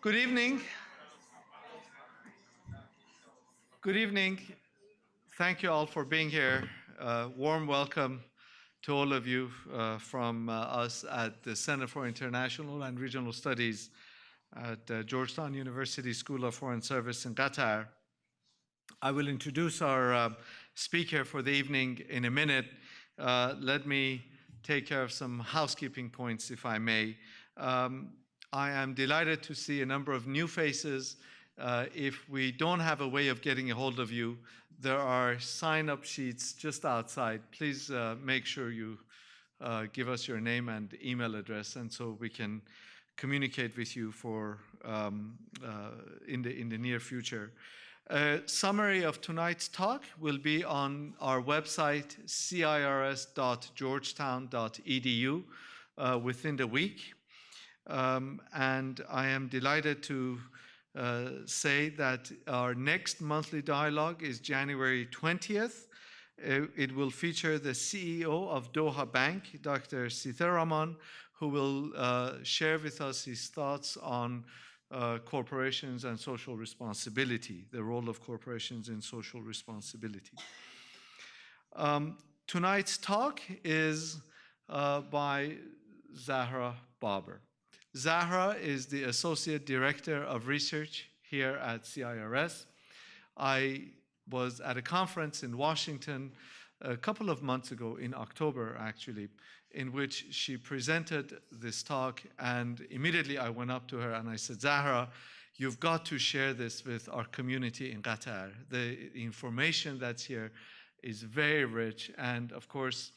Good evening. Good evening. Thank you all for being here. Warm welcome to all of you from us at the Center for International and Regional Studies at Georgetown University School of Foreign Service in Qatar. I will introduce our speaker for the evening in a minute. Let me take care of some housekeeping points, if I may. I am delighted to see a number of new faces. If we don't have a way of getting a hold of you, there are sign-up sheets just outside. Please make sure you give us your name and email address, and so we can communicate with you for in the near future. A summary of tonight's talk will be on our website, cirs.georgetown.edu, within the week. And I am delighted to say that our next monthly dialogue is January 20th. It will feature the CEO of Doha Bank, Dr. Sitharaman, who will share with us his thoughts on corporations and social responsibility, the role of corporations in social responsibility. Tonight's talk is by Zahra Babar. Zahra is the Associate Director of Research here at CIRS. I was at a conference in Washington a couple of months ago, in October actually, in which she presented this talk, and immediately I went up to her and I said, Zahra, you've got to share this with our community in Qatar. The information that's here is very rich, and of course,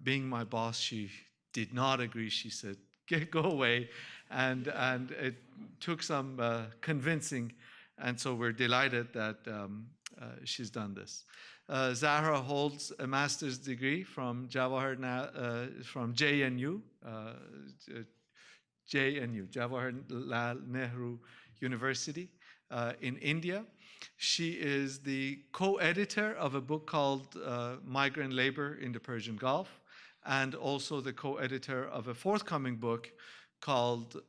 being my boss, she did not agree. She said, go away, and it took some convincing, and so we're delighted that she's done this. Zahra holds a master's degree from JNU, Jawaharlal Nehru University in India. She is the co-editor of a book called Migrant Labor in the Persian Gulf, and also the co-editor of a forthcoming book called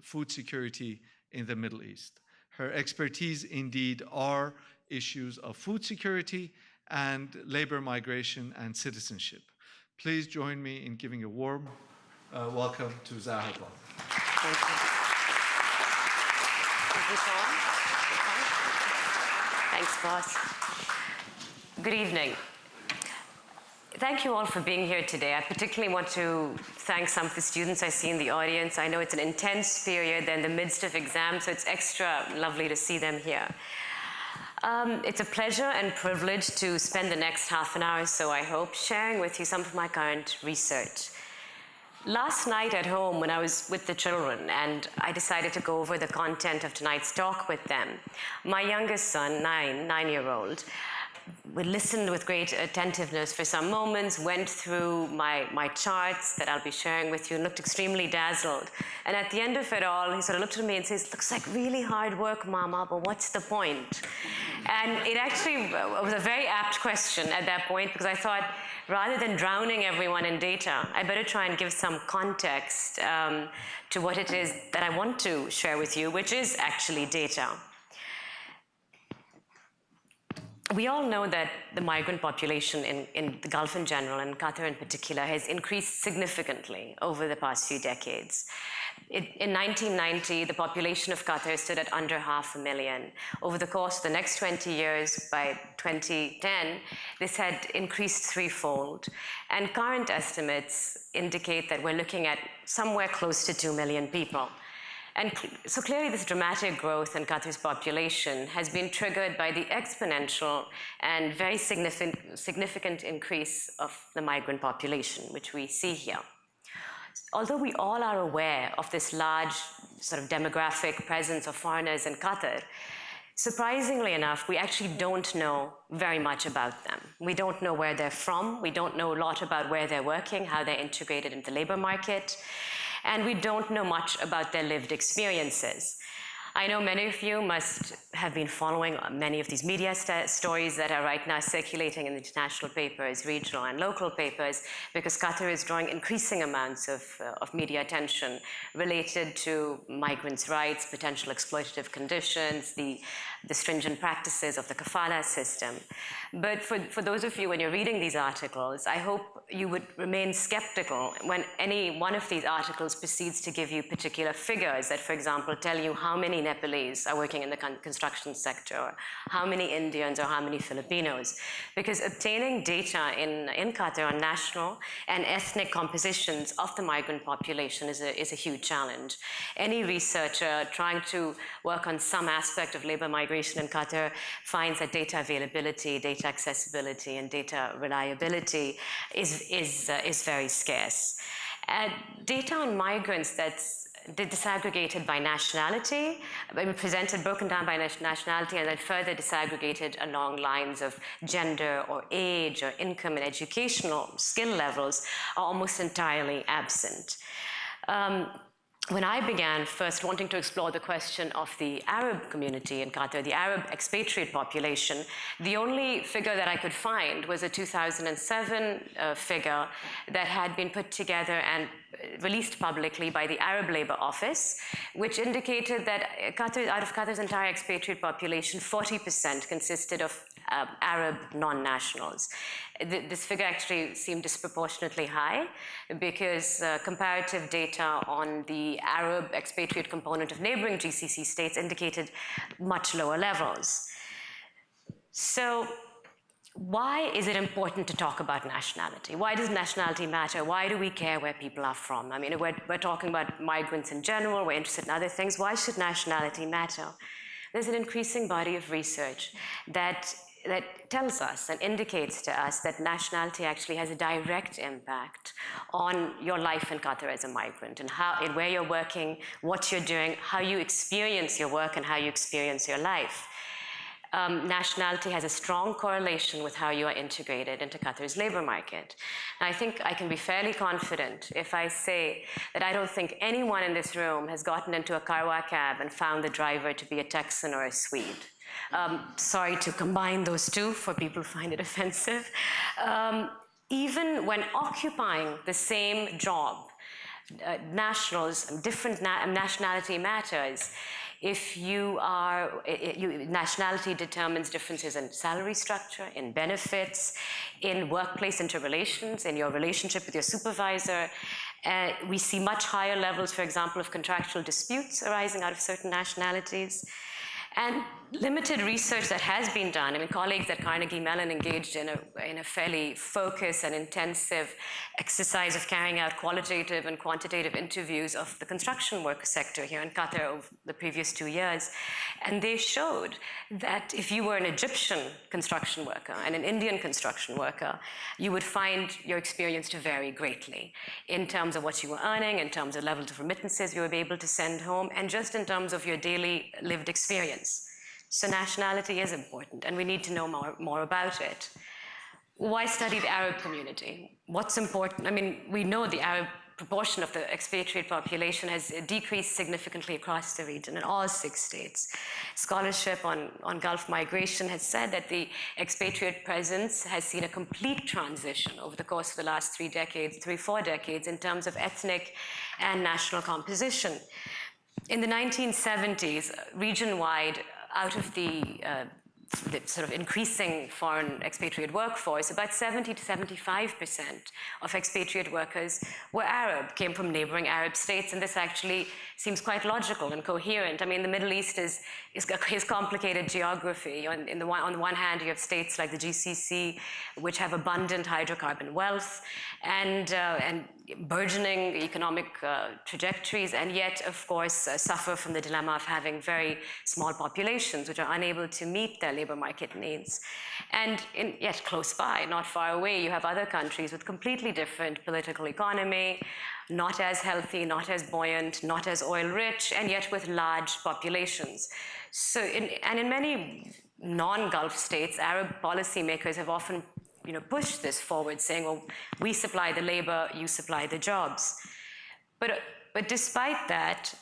Food Security in the Middle East. Her expertise indeed are issues of food security and labor migration and citizenship. Please join me in giving a warm welcome to Zahra. Thank you. Thank you, Sean. Thanks, boss. Good evening. Thank you all for being here today. I particularly want to thank some of the students I see in the audience. I know it's an intense period, they're in the midst of exams, so it's extra lovely to see them here. It's a pleasure and privilege to spend the next half an hour or so, I hope, sharing with you some of my current research. Last night at home when I was with the children and I decided to go over the content of tonight's talk with them, my youngest son, nine-year-old, we listened with great attentiveness for some moments, went through my charts that I'll be sharing with you, and looked extremely dazzled. And at the end of it all, he sort of looked at me and says, looks like really hard work, Mama, but what's the point? And it actually was a very apt question at that point, because I thought, rather than drowning everyone in data, I better try and give some context to what it is that I want to share with you, which is actually data. We all know that the migrant population in the Gulf in general, and Qatar in particular, has increased significantly over the past few decades. In 1990, the population of Qatar stood at under 500,000. Over the course of the next 20 years, by 2010, this had increased threefold. And current estimates indicate that we're looking at somewhere close to 2 million people. And so clearly this dramatic growth in Qatar's population has been triggered by the exponential and very significant increase of the migrant population, which we see here. Although we all are aware of this large sort of demographic presence of foreigners in Qatar, surprisingly enough, we actually don't know very much about them. We don't know where they're from. We don't know a lot about where they're working, how they're integrated into the labor market. And we don't know much about their lived experiences. I know many of you must have been following many of these media stories that are right now circulating in international papers, regional and local papers, because Qatar is drawing increasing amounts of media attention related to migrants' rights, potential exploitative conditions, the stringent practices of the kafala system. But for those of you, when you're reading these articles, I hope you would remain skeptical when any one of these articles proceeds to give you particular figures that, for example, tell you how many Nepalese are working in the construction sector, or how many Indians or how many Filipinos. Because obtaining data in Qatar on national and ethnic compositions of the migrant population is a huge challenge. Any researcher trying to work on some aspect of labor migration in Qatar finds that data availability, data accessibility, and data reliability is very scarce. Data on migrants that's disaggregated by nationality, presented broken down by nationality, and then further disaggregated along lines of gender or age or income and educational skill levels are almost entirely absent. When I began first wanting to explore the question of the Arab community in Qatar, the Arab expatriate population, the only figure that I could find was a 2007 figure that had been put together and released publicly by the Arab Labour Office, which indicated that out of Qatar's entire expatriate population, 40% consisted of Arab non-nationals. This figure actually seemed disproportionately high because comparative data on the Arab expatriate component of neighboring GCC states indicated much lower levels. So why is it important to talk about nationality? Why does nationality matter? Why do we care where people are from? I mean, we're talking about migrants in general, we're interested in other things. Why should nationality matter? There's an increasing body of research that tells us and indicates to us that nationality actually has a direct impact on your life in Qatar as a migrant, and where you're working, what you're doing, how you experience your work, and how you experience your life. Nationality has a strong correlation with how you are integrated into Qatar's labor market. And I think I can be fairly confident if I say that I don't think anyone in this room has gotten into a Karwa cab and found the driver to be a Texan or a Swede. Sorry to combine those two for people who find it offensive. Even when occupying the same job, nationals, different nationality matters. If nationality determines differences in salary structure, in benefits, in workplace interrelations, in your relationship with your supervisor. We see much higher levels, for example, of contractual disputes arising out of certain nationalities. And limited research that has been done, I mean, colleagues at Carnegie Mellon engaged in a fairly focused and intensive exercise of carrying out qualitative and quantitative interviews of the construction worker sector here in Qatar over the previous 2 years. And they showed that if you were an Egyptian construction worker and an Indian construction worker, you would find your experience to vary greatly in terms of what you were earning, in terms of levels of remittances you would be able to send home, and just in terms of your daily lived experience. So nationality is important, and we need to know more about it. Why study the Arab community? What's important? I mean, we know the Arab proportion of the expatriate population has decreased significantly across the region in all 6 states. Scholarship on Gulf migration has said that the expatriate presence has seen a complete transition over the course of the last 4 decades in terms of ethnic and national composition. In the 1970s, region-wide, out of the sort of increasing foreign expatriate workforce, about 70 to 75% of expatriate workers were Arab, came from neighboring Arab states, and this actually seems quite logical and coherent. I mean, the Middle East is complicated geography. On the one hand, you have states like the GCC, which have abundant hydrocarbon wealth and burgeoning economic trajectories, and yet, of course, suffer from the dilemma of having very small populations which are unable to meet their labor market needs. And yet close by, not far away, you have other countries with completely different political economy, not as healthy, not as buoyant, not as oil-rich, and yet with large populations. So, in many non-Gulf states, Arab policymakers have often pushed this forward, saying, well, we supply the labor, you supply the jobs. But despite that,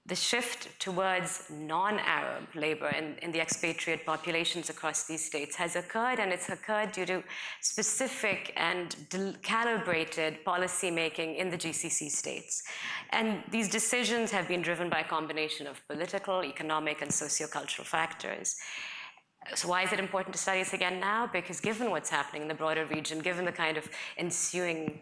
the shift towards non-Arab labor in the expatriate populations across these states has occurred, and it's occurred due to specific and calibrated policy making in the GCC states. And these decisions have been driven by a combination of political, economic, and sociocultural factors. So why is it important to study this again now? Because given what's happening in the broader region, given the kind of ensuing,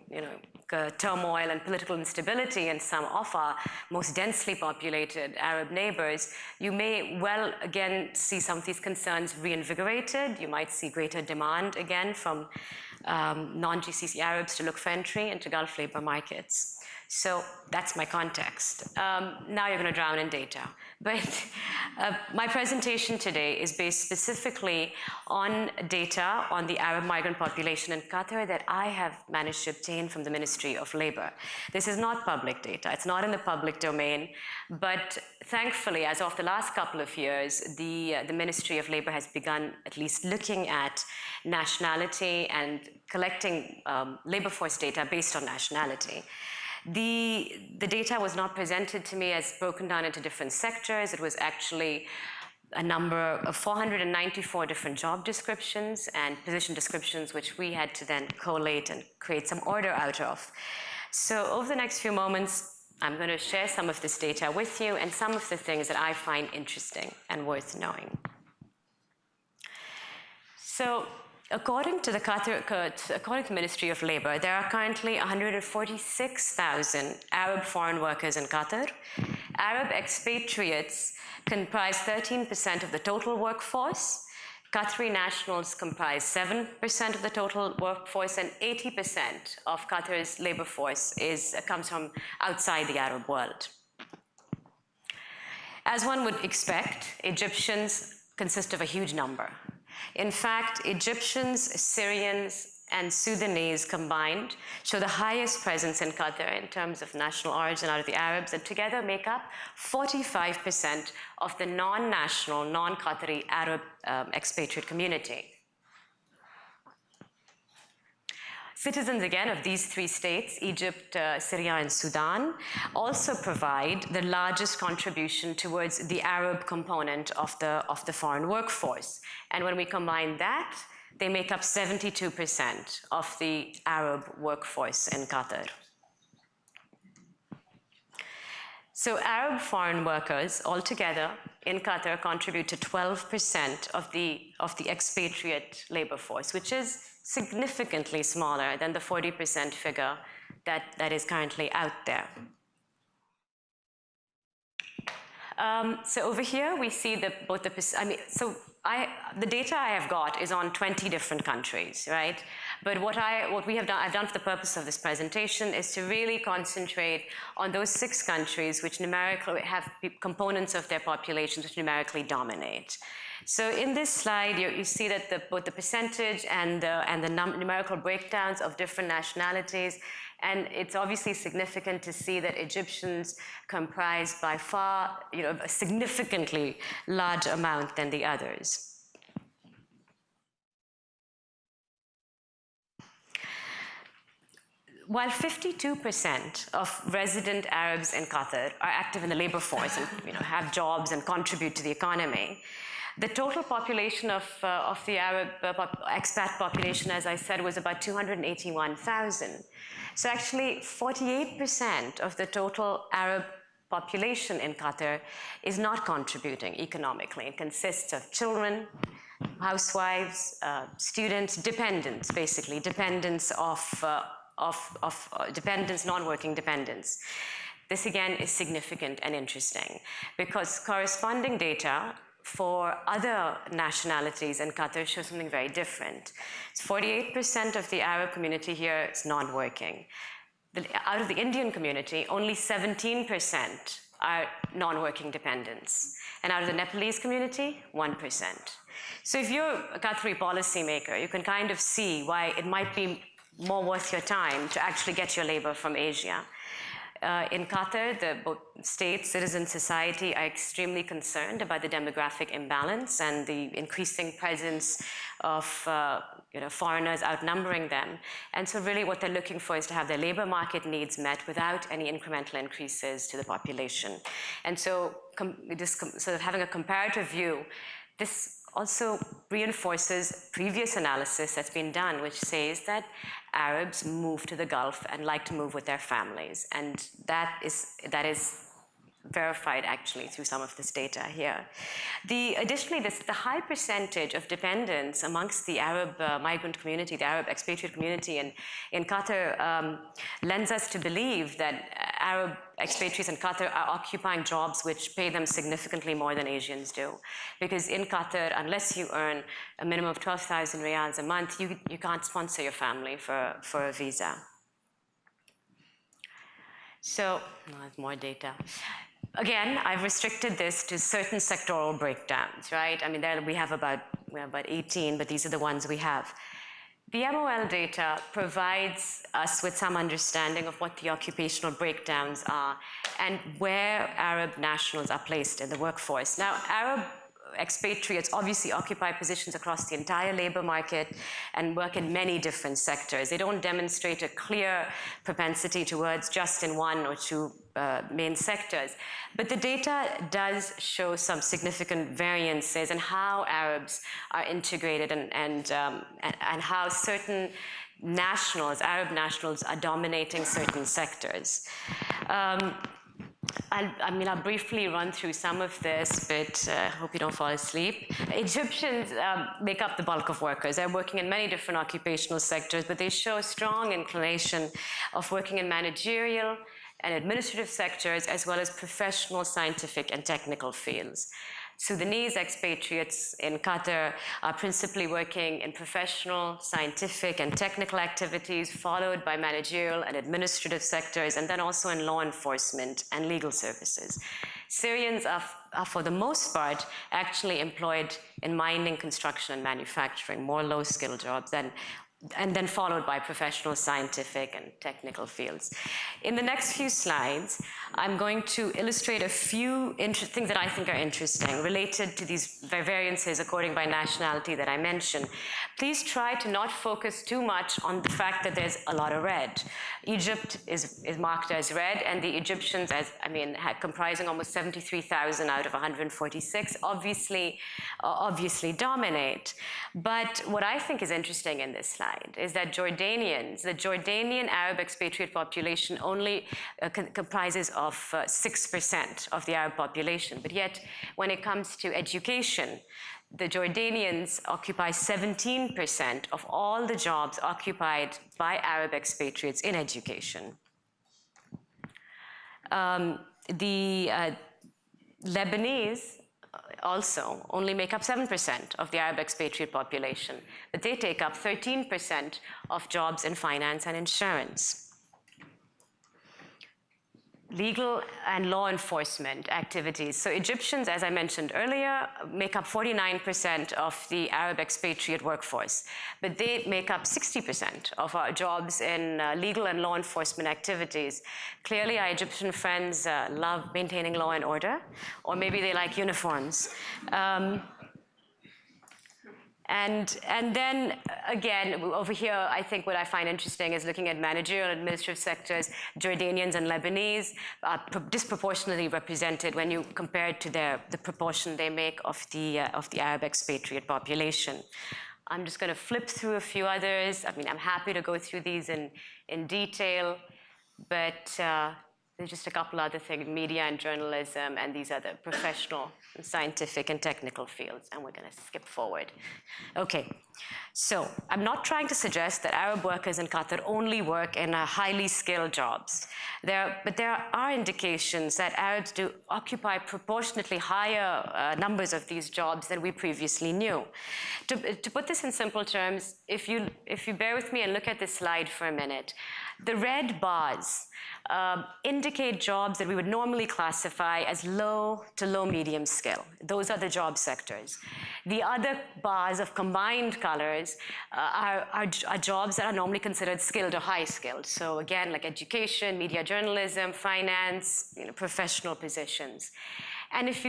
turmoil and political instability in some of our most densely populated Arab neighbors, you may well again see some of these concerns reinvigorated. You might see greater demand again from non-GCC Arabs to look for entry into Gulf labor markets. So that's my context. Now you're going to drown in data. But my presentation today is based specifically on data on the Arab migrant population in Qatar that I have managed to obtain from the Ministry of Labor. This is not public data. It's not in the public domain. But thankfully, as of the last couple of years, the Ministry of Labor has begun at least looking at nationality and collecting labor force data based on nationality. The data was not presented to me as broken down into different sectors. It was actually a number of 494 different job descriptions and position descriptions, which we had to then collate and create some order out of. So over the next few moments, I'm going to share some of this data with you and some of the things that I find interesting and worth knowing. So, according to the Ministry of Labor, there are currently 146,000 Arab foreign workers in Qatar. Arab expatriates comprise 13% of the total workforce. Qatari nationals comprise 7% of the total workforce, and 80% of Qatar's labor force comes from outside the Arab world. As one would expect, Egyptians consist of a huge number. In fact, Egyptians, Syrians, and Sudanese combined show the highest presence in Qatar in terms of national origin out of the Arabs, and together make up 45% of the non-national, non-Qatari Arab expatriate community. Citizens, again, of these three states, Egypt, Syria, and Sudan, also provide the largest contribution towards the Arab component of the foreign workforce. And when we combine that, they make up 72% of the Arab workforce in Qatar. So Arab foreign workers altogether in Qatar contribute to 12% of the expatriate labor force, which is significantly smaller than the 40% figure that is currently out there. So over here we see the data I have got is on 20 different countries, right? But what we have done, I've done for the purpose of this presentation, is to really concentrate on those 6 countries which numerically have components of their populations which numerically dominate. So in this slide, you see that both the percentage and the numerical breakdowns of different nationalities, and it's obviously significant to see that Egyptians comprise by far, a significantly large amount than the others. While 52% of resident Arabs in Qatar are active in the labor force and have jobs and contribute to the economy, the total population of the Arab expat population, as I said, was about 281,000. So actually, 48% of the total Arab population in Qatar is not contributing economically. It consists of children, housewives, students, dependents, basically, dependents non-working dependents. This again is significant and interesting because corresponding data for other nationalities in Qatar shows something very different. 48% of the Arab community here is non-working. Out of the Indian community, only 17% are non-working dependents. And out of the Nepalese community, 1%. So if you're a Qatari policymaker, you can kind of see why it might be more worth your time to actually get your labor from Asia. In Qatar, both state, citizen society are extremely concerned about the demographic imbalance and the increasing presence of foreigners outnumbering them. And so really what they're looking for is to have their labor market needs met without any incremental increases to the population. And so sort of having a comparative view, this also reinforces previous analysis that's been done, which says that Arabs move to the Gulf and like to move with their families. And that is verified actually through some of this data here. Additionally, the high percentage of dependents amongst the Arab migrant community, the Arab expatriate community in Qatar lends us to believe that Arab expatriates in Qatar are occupying jobs which pay them significantly more than Asians do. Because in Qatar, unless you earn a minimum of 12,000 riyals a month, you can't sponsor your family for a visa. So, more data. Again, I've restricted this to certain sectoral breakdowns, right? I mean, we have about 18, but these are the ones we have. The MOL data provides us with some understanding of what the occupational breakdowns are and where Arab nationals are placed in the workforce. Now, Arab expatriates obviously occupy positions across the entire labor market and work in many different sectors. They don't demonstrate a clear propensity towards just in one or two main sectors. But the data does show some significant variances in how Arabs are integrated and how certain nationals, Arab nationals, are dominating certain sectors. I'll briefly run through some of this, but I hope you don't fall asleep. Egyptians make up the bulk of workers. They're working in many different occupational sectors, but they show a strong inclination of working in managerial and administrative sectors, as well as professional, scientific, and technical fields. Sudanese expatriates in Qatar are principally working in professional, scientific, and technical activities, followed by managerial and administrative sectors, and then also in law enforcement and legal services. Syrians are for the most part, actually employed in mining, construction, and manufacturing, more low-skill jobs, and then followed by professional, scientific, and technical fields. In the next few slides, I'm going to illustrate a few things that I think are interesting related to these variances according by nationality that I mentioned. Please try to not focus too much on the fact that there's a lot of red. Egypt is marked as red, and the Egyptians, comprising almost 73,000 out of 146, obviously dominate. But what I think is interesting in this slide is that the Jordanian Arab expatriate population only comprises of 6% of the Arab population. But yet, when it comes to education, the Jordanians occupy 17% of all the jobs occupied by Arab expatriates in education. The Lebanese also only make up 7% of the Arab expatriate population, but they take up 13% of jobs in finance and insurance. Legal and law enforcement activities. So Egyptians, as I mentioned earlier, make up 49% of the Arab expatriate workforce, but they make up 60% of our jobs in legal and law enforcement activities. Clearly, our Egyptian friends love maintaining law and order, or maybe they like uniforms. And then, again, over here, I think what I find interesting is looking at managerial and administrative sectors. Jordanians and Lebanese are disproportionately represented when you compare it to the proportion they make of the Arab expatriate population. I'm just going to flip through a few others. I'm happy to go through these in detail, but there's just a couple other things, media and journalism, and these other professional, and scientific, and technical fields, and we're going to skip forward. Okay, so I'm not trying to suggest that Arab workers in Qatar only work in highly skilled jobs. But there are indications that Arabs do occupy proportionately higher numbers of these jobs than we previously knew. To put this in simple terms, if you bear with me and look at this slide for a minute, the red bars indicate jobs that we would normally classify as low to low medium skill. Those are the job sectors. The other bars of combined colors are jobs that are normally considered skilled or high skilled. So again, like education, media journalism, finance, professional positions. And if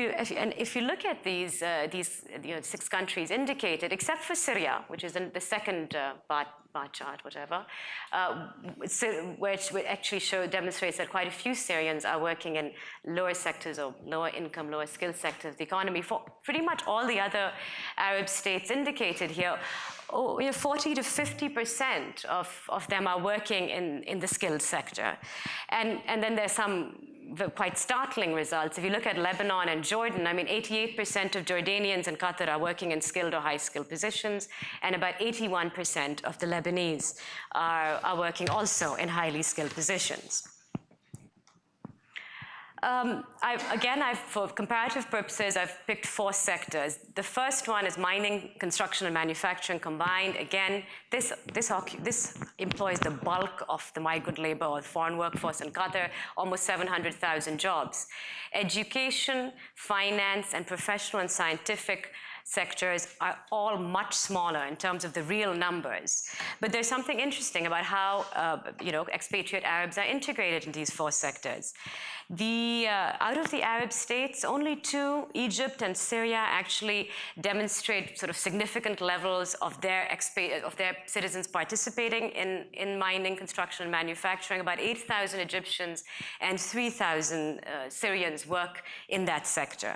you look at these 6 countries indicated, except for Syria, which is in the second bar chart, whatever, which actually demonstrates that quite a few Syrians are working in lower sectors or lower income, lower skill sectors of the economy. For pretty much all the other Arab states indicated here, 40 to 50% of them are working in the skilled sector. And then there's some quite startling results. If you look at Lebanon and Jordan, I mean, 88% of Jordanians in Qatar are working in skilled or high-skilled positions, and about 81% of the Lebanese are working also in highly skilled positions. For comparative purposes, I've picked 4 sectors. The first one is mining, construction, and manufacturing combined. Again, this employs the bulk of the migrant labor or the foreign workforce in Qatar, almost 700,000 jobs. Education, finance, and professional and scientific sectors are all much smaller in terms of the real numbers. But there's something interesting about how expatriate Arabs are integrated in these 4 sectors. Out of the Arab states, only 2, Egypt and Syria, actually demonstrate sort of significant levels of their citizens participating in mining, construction, and manufacturing. About 8,000 Egyptians and 3,000 Syrians work in that sector.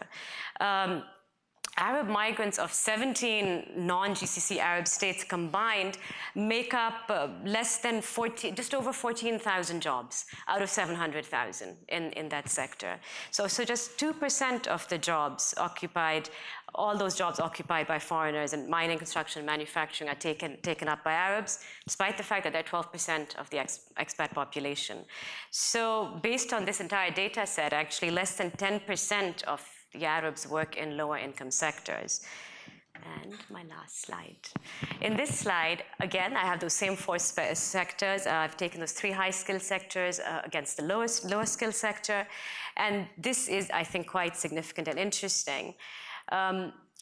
Arab migrants of 17 non-GCC Arab states combined make up just over 14,000 jobs out of 700,000 in that sector. So just 2% of the jobs occupied, all those jobs occupied by foreigners in mining, construction, and manufacturing are taken up by Arabs, despite the fact that they're 12% of the expat population. So based on this entire data set, actually less than 10% of the Arabs work in lower income sectors. And my last slide. In this slide, again, I have those same 4 sectors. I've taken those 3 high skill sectors against the lower skill sector. And this is, I think, quite significant and interesting.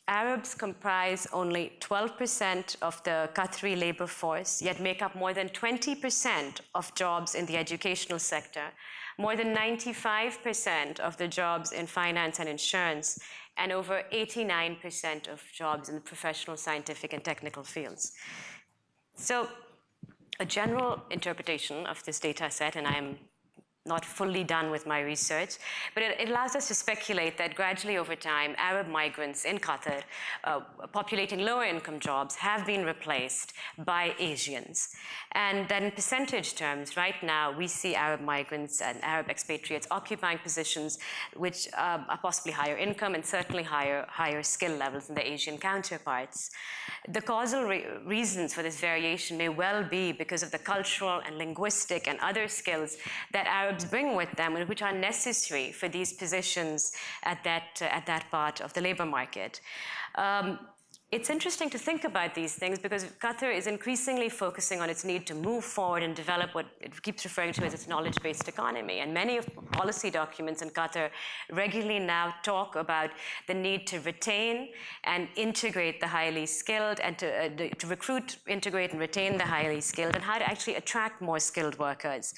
Arabs comprise only 12% of the Qatari labor force, yet make up more than 20% of jobs in the educational sector, more than 95% of the jobs in finance and insurance, and over 89% of jobs in the professional, scientific, and technical fields. So a general interpretation of this data set, and I'm not fully done with my research, but it allows us to speculate that gradually over time, Arab migrants in Qatar populating lower income jobs have been replaced by Asians. And that in percentage terms, right now, we see Arab migrants and Arab expatriates occupying positions which are possibly higher income and certainly higher skill levels than the Asian counterparts. The causal reasons for this variation may well be because of the cultural and linguistic and other skills that Arabs bring with them, which are necessary for these positions at that part of the labor market. It's interesting to think about these things because Qatar is increasingly focusing on its need to move forward and develop what it keeps referring to as its knowledge-based economy. And many of the policy documents in Qatar regularly now talk about the need to retain and integrate the highly skilled and to recruit, integrate, and retain the highly skilled, and how to actually attract more skilled workers.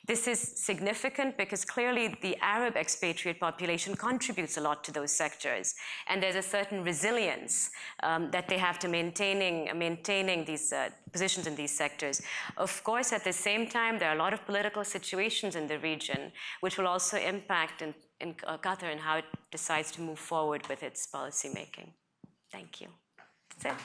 This is significant because clearly the Arab expatriate population contributes a lot to those sectors. And there's a certain resilience that they have to maintaining these positions in these sectors. Of course, at the same time, there are a lot of political situations in the region which will also impact in Qatar and how it decides to move forward with its policy making. Thank you. That's it.